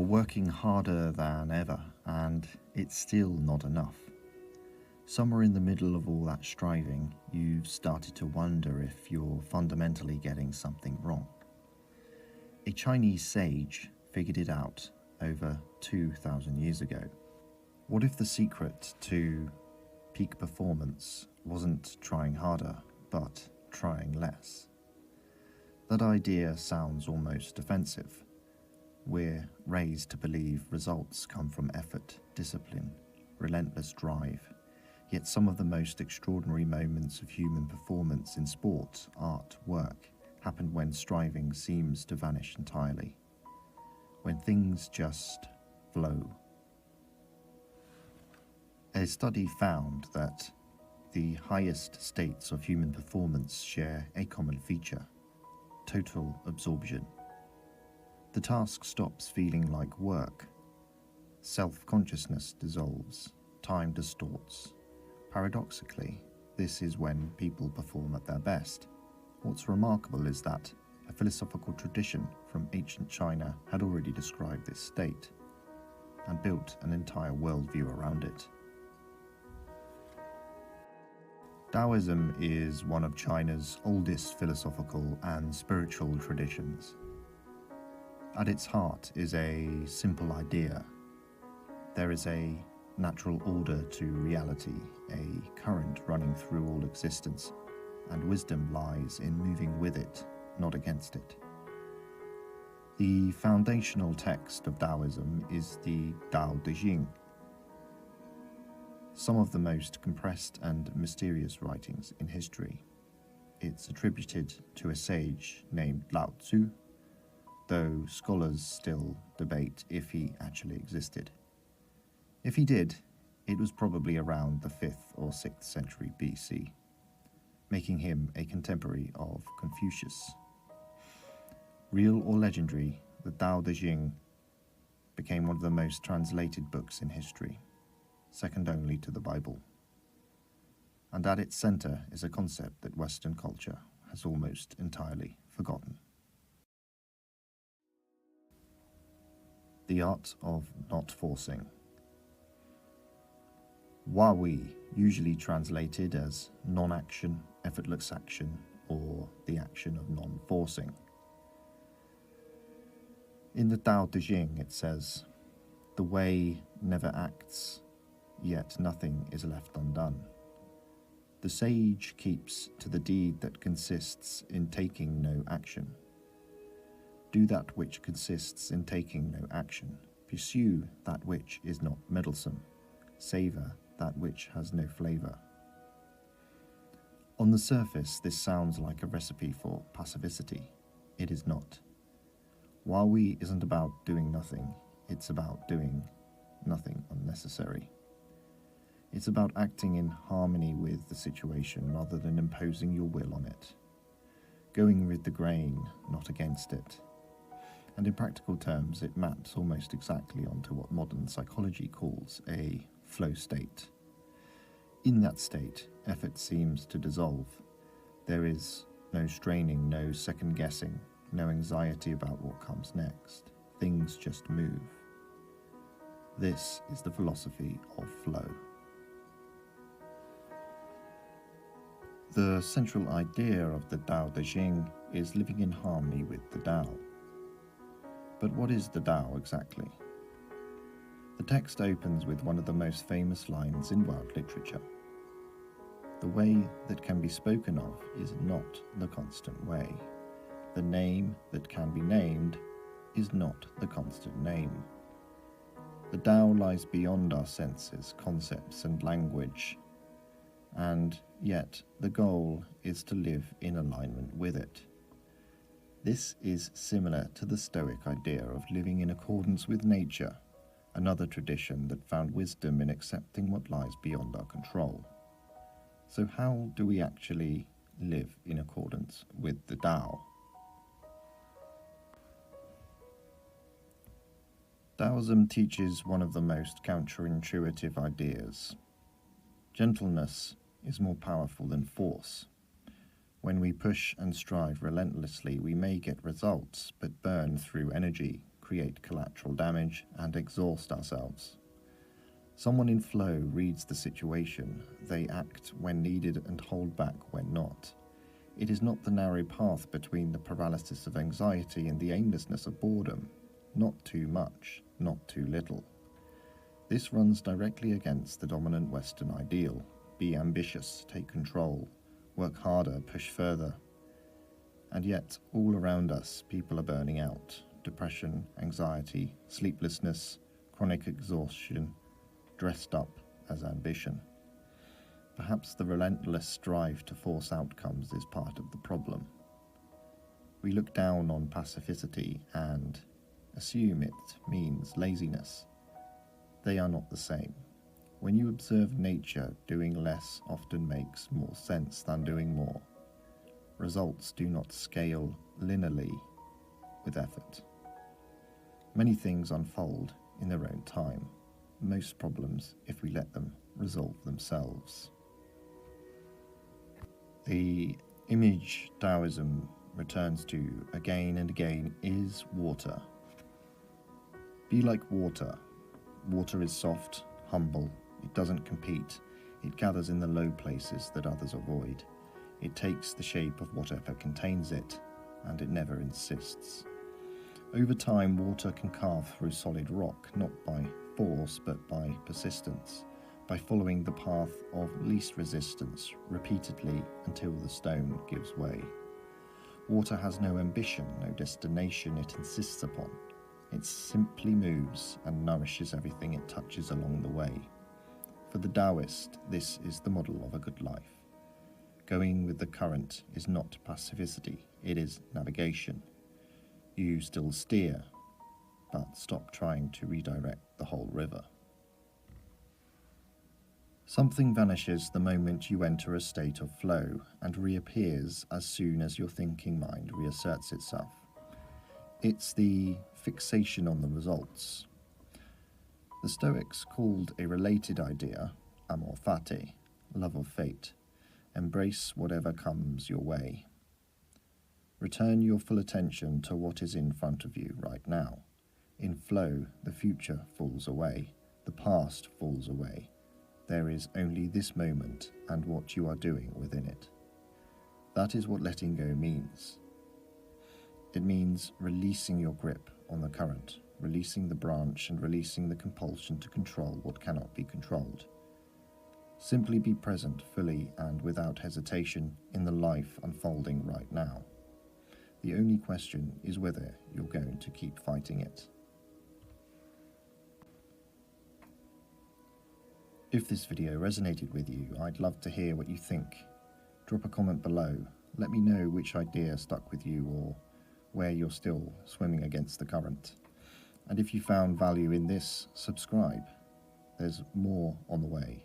working harder than ever, and it's still not enough. Somewhere in the middle of all that striving, you've started to wonder if you're fundamentally getting something wrong. A Chinese sage figured it out over 2,000 years ago. What if the secret to peak performance wasn't trying harder, but trying less? That idea sounds almost offensive. We're raised to believe results come from effort, discipline, relentless drive. Yet some of the most extraordinary moments of human performance in sport, art, work happen when striving seems to vanish entirely. When things just flow. A study found that the highest states of human performance share a common feature: total absorption. The task stops feeling like work. Self-consciousness dissolves. Time distorts. Paradoxically, this is when people perform at their best. What's remarkable is that a philosophical tradition from ancient China had already described this state and built an entire worldview around it. Taoism is one of China's oldest philosophical and spiritual traditions. At its heart is a simple idea. There is a natural order to reality, a current running through all existence, and wisdom lies in moving with it, not against it. The foundational text of Taoism is the Tao Te Ching, some of the most compressed and mysterious writings in history. It's attributed to a sage named Lao Tzu, though scholars still debate if he actually existed. If he did, it was probably around the 5th or 6th century BC, making him a contemporary of Confucius. Real or legendary, the Tao Te Ching became one of the most translated books in history, second only to the Bible. And at its center is a concept that Western culture has almost entirely forgotten: the art of not forcing. Wai, usually translated as non-action, effortless action, or the action of non-forcing. In the Tao Te Ching it says, "The way never acts, yet nothing is left undone. The sage keeps to the deed that consists in taking no action. Do that which consists in taking no action. Pursue that which is not meddlesome. Savor that which has no flavor." On the surface, this sounds like a recipe for passivity. It is not. Wai isn't about doing nothing, it's about doing nothing unnecessary. It's about acting in harmony with the situation rather than imposing your will on it. Going with the grain, not against it. And in practical terms, it maps almost exactly onto what modern psychology calls a flow state. In that state, effort seems to dissolve. There is no straining, no second guessing, no anxiety about what comes next. Things just move. This is the philosophy of flow. The central idea of the Tao Te Ching is living in harmony with the Tao. But what is the Tao exactly? The text opens with one of the most famous lines in world literature. The way that can be spoken of is not the constant way. The name that can be named is not the constant name. The Tao lies beyond our senses, concepts, and language, and yet the goal is to live in alignment with it. This is similar to the Stoic idea of living in accordance with nature, another tradition that found wisdom in accepting what lies beyond our control. So how do we actually live in accordance with the Tao? Taoism teaches one of the most counterintuitive ideas. Gentleness is more powerful than force. When we push and strive relentlessly, we may get results, but burn through energy, create collateral damage, and exhaust ourselves. Someone in flow reads the situation, they act when needed and hold back when not. It is not the narrow path between the paralysis of anxiety and the aimlessness of boredom. Not too much, not too little. This runs directly against the dominant Western ideal. Be ambitious, take control, work harder, push further. And yet, all around us, people are burning out. Depression, anxiety, sleeplessness, chronic exhaustion, dressed up as ambition. Perhaps the relentless strive to force outcomes is part of the problem. We look down on passivity and assume it means laziness. They are not the same. When you observe nature, doing less often makes more sense than doing more. Results do not scale linearly with effort. Many things unfold in their own time. Most problems, if we let them, resolve themselves. The image Taoism returns to again and again is water. Be like water. Water is soft, humble, it doesn't compete, it gathers in the low places that others avoid. It takes the shape of whatever contains it, and it never insists. Over time, water can carve through solid rock, not by force but by persistence, by following the path of least resistance repeatedly until the stone gives way. Water has no ambition, no destination it insists upon. It simply moves and nourishes everything it touches along the way. For the Taoist, this is the model of a good life. Going with the current is not passivity, it is navigation. You still steer, but stop trying to redirect the whole river. Something vanishes the moment you enter a state of flow and reappears as soon as your thinking mind reasserts itself. It's the fixation on the results. The Stoics called a related idea amor fati, love of fate. Embrace whatever comes your way. Return your full attention to what is in front of you right now. In flow, the future falls away, the past falls away. There is only this moment and what you are doing within it. That is what letting go means. It means releasing your grip on the current, releasing the branch and releasing the compulsion to control what cannot be controlled. Simply be present fully and without hesitation in the life unfolding right now. The only question is whether you're going to keep fighting it. If this video resonated with you, I'd love to hear what you think. Drop a comment below. Let me know which idea stuck with you or where you're still swimming against the current. And if you found value in this, subscribe. There's more on the way.